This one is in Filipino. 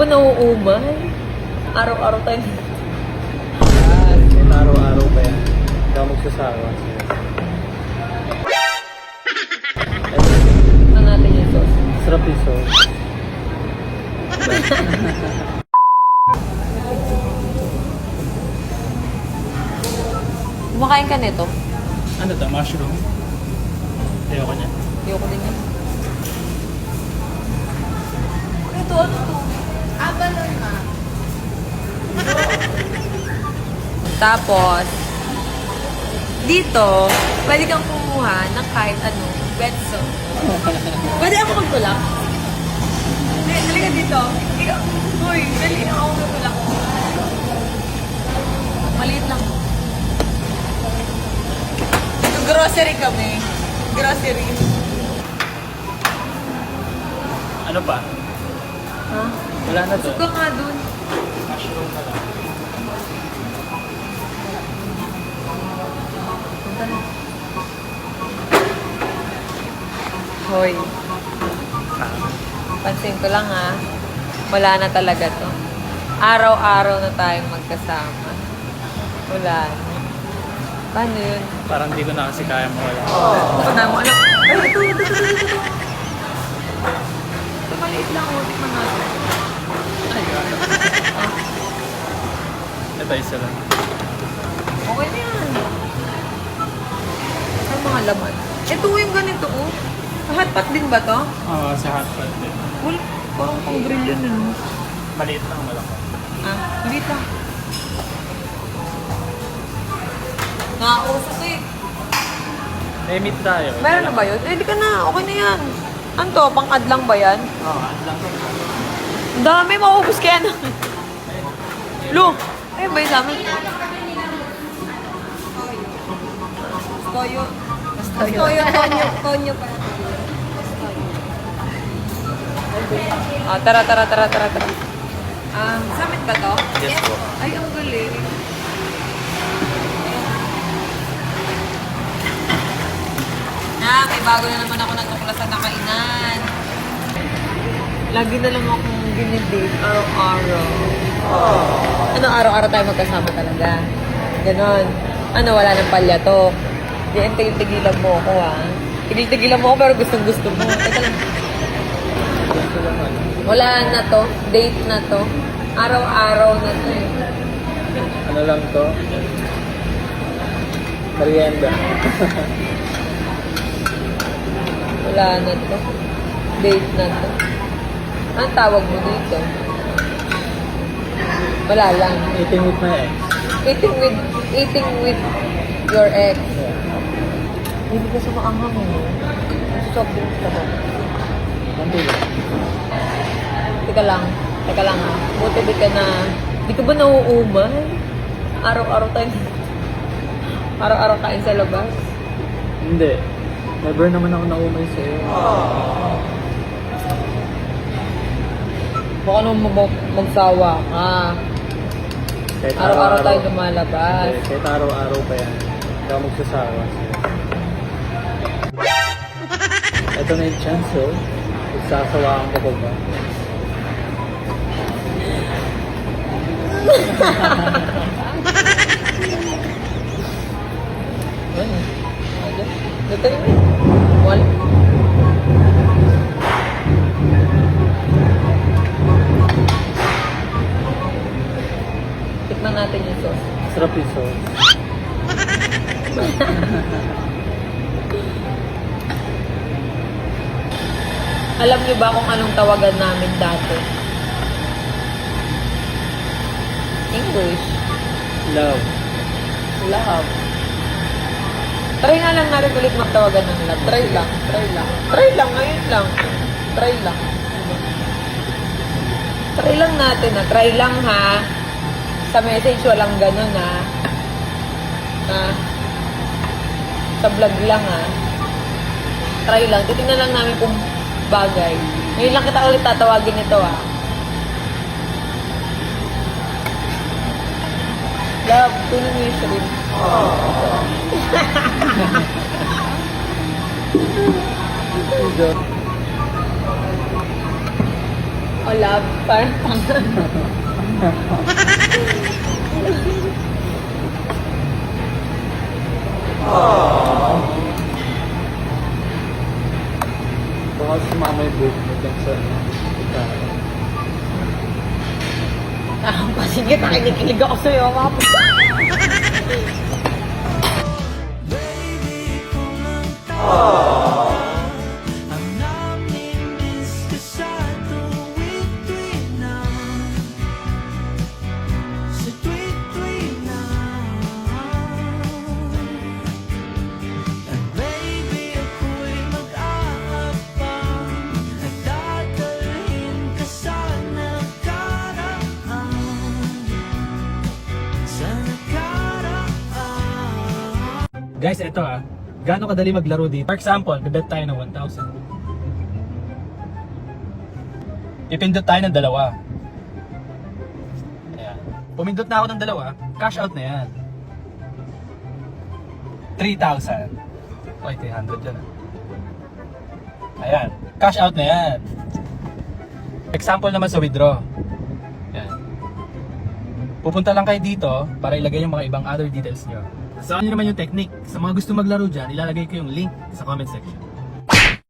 ba nauumay? Araw-araw tayo. Yan, araw-araw pa yan. Hindi ako magsasawa. Ano natin yung sauce? Sarap yung sauce. Kumakain ka nito? Ano to? Mushroom? Ayaw ko niya. Ayoko din yan. Ito, ano to? Abalon ma. Tapos, dito, pwede kang kumuha ng kahit ano, betso. Pwede ako magtulak? Hindi, talaga dito. Ikaw, uy, dali ako magtulak. Maliit lang. Grocery kami. Grocery. Ano pa? Ha? Wala na to. Suka nga dun. Mushroom na lang. Punta na. Hoy. Pansin ko lang ha. Wala na talaga to. Araw-araw na tayong magkasama. Wala na. Paano yun? Parang di ko na kasi kaya mawala. Ito na mo, anak. Ay, ito. Ito maliit lang, ulit man natin. Ito isa lang. Okay na yan. Ang mga laman. Ito yung ganito, oh. Hotpot din ba to? Oo, sa hotpot din. Well, parang pang grill yun, ano? Maliit lang, malaki. Ah, hindi lang. Nakauso to eh. May meat tayo. Meron na ba yun? Eh, di ka na. Okay na yan. Ano to? Pang-add lang ba yan? Oo, ano lang. Ang dami, maubos kaya na. Lu! Ayun ba yung sa amin? Toyo. Tonyo pa. Ah, tara. Summit ba to? Yes po. Ay, ang galing. May bago na naman ako natuklasan na kainan. Lagi na lang akong dinidate araw-araw. Ano, araw-araw tayo magkasama talaga. Ganon. Ano, wala nang palya to. Di, tigil-tigilan mo ako ha. Tigil-tigilan mo ako pero gustong-gusto mo. Teka lang. Wala na to. Date na to. Araw-araw na to eh. Ano lang to? Merienda. Wala na to. Date na to. Anong tawag mo dito? Wala lang. Eating with my ex. Eating with your ex. Yeah. Hindi ka sa maanghang mo. Soft drinks ka ba? Hindi lang. Teka lang ha. Buti di ka na... Di ka ba nauumay? Araw-araw tayo... Araw-araw kain sa labas. Hindi. Never naman ako naumay sa'yo. Baka naman magsawa ka. Kahit Araw-araw tayo lumalabas. Hindi, kahit araw-araw pa yan. Hindi ako magsasawa sa'yo. Ito na yung chance, oh. Magsasawaan ko pa ba? Ano? Ito yun. Wala. Tikman natin yung sauce. Sarap yung sauce. Alam niyo ba kung anong tawagan namin dati? English. Love. Love. Try nga lang natin ulit magtawagan ng love. Try lang. Ngayon lang. Try lang. Try lang natin ha. Try lang ha. Sa message walang ganun ha. Sa vlog lang ha. Try lang. Titingnan lang namin kung bagay. Ngayon lang kita ulit tatawagin ito ha. Love, kunin mo yung shrimp. O, love. Parang Baka sumama yung buhok mo dyan sa gitara. sige, nakikinig ako sa'yo. Mga Ang namimiss ka sa tuwid-tuwid na. Sa tuwid-tuwid na. At baby, ako'y mag-aabang at dadalhin ka sa nakaraan. Sa nakaraan. Guys, ito gaano kadali maglaro dito. For example, bibet tayo ng 1,000. Pipindot tayo ng dalawa. Ayan. Pumindot na ako ng dalawa, cash out na yan. 3,000. Ay, 300 yan Ayan, cash out na yan. Example naman sa withdraw. Ayan. Pupunta lang kayo dito para ilagay yung mga ibang other details nyo. So ano naman yung technique? Sa mga gusto maglaro dyan, ilalagay ko yung link sa comment section.